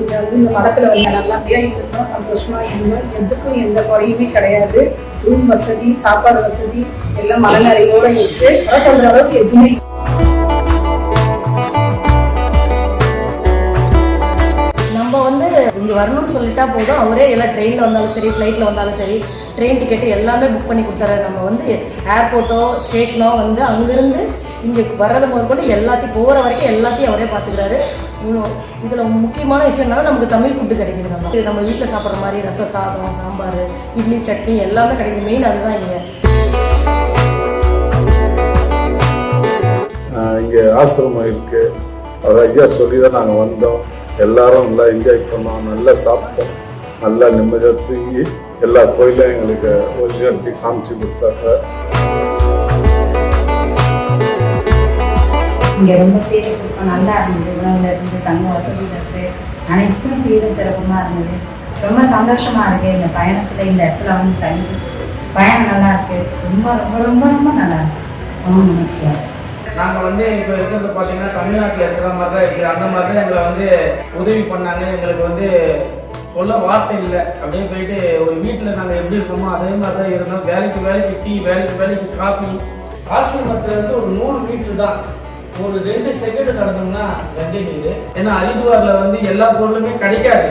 இதை வந்து இந்த மடத்தில் வந்து நல்லபடியாக இருந்தோம், சந்தோஷமாக இருந்தோம். எதுக்கும் எந்த குறையுமே கிடையாது. ரூம் வசதி, சாப்பாடு வசதி எல்லாம் மன நிறையோடு இருக்கு. சொல்கிற அளவுக்கு எதுவுமே நம்ம வந்து இங்கே வரணும்னு சொல்லிட்டா போதும், அவரே எல்லாம் ட்ரெயினில் வந்தாலும் சரி, ஃப்ளைட்டில் வந்தாலும் சரி, ட்ரெயின் டிக்கெட்டு எல்லாமே புக் பண்ணி கொடுத்தாரு. நம்ம வந்து ஏர்போர்ட்டோ ஸ்டேஷனோ வந்து அங்கேருந்து இங்கே வர்றது முதற்கொண்டு எல்லாத்தையும் போகிற வரைக்கும் எல்லாத்தையும் அவரே பார்த்துக்கிறாரு. இதில் முக்கியமான விஷயம் என்னன்னா நமக்கு தமிழ் ஃபுட்டு கிடைக்குது. நம்ம வீட்டில் சாப்பிட்ற மாதிரி ரசம், சாதம், சாம்பார், இட்லி, சட்னி எல்லாமே கிடைக்குது. மெயின் அதுதான் இங்கே ஆசிரமம் இருக்குது. அவர் ஐயா சொல்லி தான் நாங்கள் வந்தோம். எல்லாரும் நல்லா என்ஜாய் பண்ணோம், நல்லா சாப்பிட்டோம், நல்லா நிம்மதியாக தூங்கி எல்லா கோயிலும் எங்களுக்கு ஒரிஜினாலிட்டி காமிச்சு கொடுத்தாங்க. இங்கே ரொம்ப சீரியஸ் நல்லா இருந்தது. உணவில் இருந்து தங்க வசதியில் இருந்து அனைத்தும் சீரும் சிறப்புமாக இருந்தது. ரொம்ப சந்தோஷமாக இருக்குது. இந்த பயணத்தில் இந்த இடத்துல வந்து தங்கி பயணம் நல்லா இருக்குது. ரொம்ப ரொம்ப ரொம்ப ரொம்ப நல்லா இருக்குது. ரொம்ப மகிழ்ச்சியாக இருக்குது. நாங்கள் வந்து இப்போ இருக்கிறது பார்த்தீங்கன்னா தமிழ்நாட்டில் இருக்கிற மாதிரி தான் இருக்குது. அந்த மாதிரி தான் எங்களை வந்து உதவி பண்ணாங்க. எங்களுக்கு வந்து சொல்ல வார்த்தை இல்லை. அப்படியே போயிட்டு ஒரு வீட்டில் நாங்கள் எப்படி இருக்கோமோ அதே மாதிரி தான் இருந்தோம். வேலைக்கு டீ, வேலைக்கு காஃபி. ஆசிரமத்தில் வந்து ஒரு 100 மீட்டர் தான். ஒரு 2 செகண்ட் நடந்தோம்னா கங்கை நீர். ஏன்னா ஹரித்வாரில் வந்து எல்லா பொருளுமே கிடைக்காது.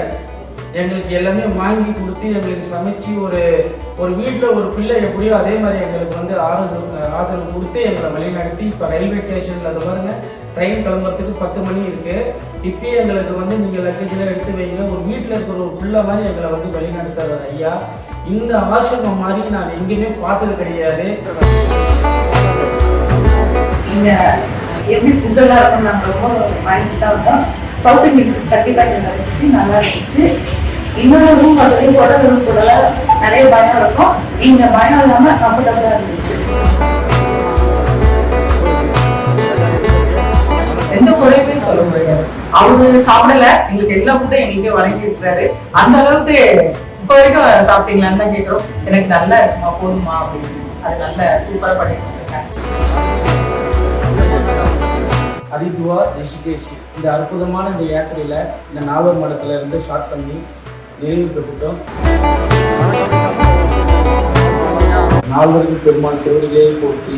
எங்களுக்கு எல்லாமே வாங்கி கொடுத்து எங்களுக்கு சமைச்சு ஒரு வீட்டில் ஒரு பிள்ளை எப்படியோ அதே மாதிரி எங்களுக்கு வந்து ஆதரவு கொடுத்து எங்களை வழிநடத்தி இப்போ ரயில்வே ஸ்டேஷனில் அது பாருங்க ட்ரெயின் கிளம்புறதுக்கு 10 மணி இருக்குது. இப்பயே எங்களுக்கு வந்து நீங்கள் லக்கேஜில் எடுத்து வைங்க. ஒரு வீட்டில் இருக்கிற ஒரு பிள்ளை மாதிரி எங்களை வந்து வழிநடத்துறாரு ஐயா. இந்த ஆசிரமம் மாதிரி நான் எங்கேயுமே பார்த்தது கிடையாது. எப்படி ஃபுட்டெல்லாம் இருக்கும் நம்ம ரொம்ப வாங்கிட்டு தான் வந்தோம். சவுத் இந்தியன் ஃபுட் கண்டிப்பாக இங்கே கிடச்சிச்சு, நல்லா இருந்துச்சு. இன்னொரு ரூம் வசதி கூட ரூம் கூட நிறைய பயம் இருக்கும். இங்கே பயம் இல்லாமல் கம்ஃபர்டபுளாக இருந்துச்சு. எந்த குறையுமே சொல்ல முடியாது. அவரு சாப்பிடல, எங்களுக்கு எல்லா ஃபுட்டும் எங்களுக்கே வழங்கி இருக்கிறாரு. அந்த அளவுக்கு இப்போ வரைக்கும் சாப்பிட்டீங்களான்னு தான் கேட்குறோம். எனக்கு நல்லா இருக்குமா போதுமா அப்படின்னு அது நல்ல சூப்பராக பண்ணிட்டு இருக்காங்க. ஹரித்வார், ரிஷிகேஷ் இந்த அற்புதமான இந்த யாத்திரையில் இந்த நாகூர் மடத்தில் இருந்து ஸ்டார்ட் பண்ணி நிறைவு பெற்றுட்டோம். நால்வருக்கு பெருமாள் திருவடிகளே போற்றி.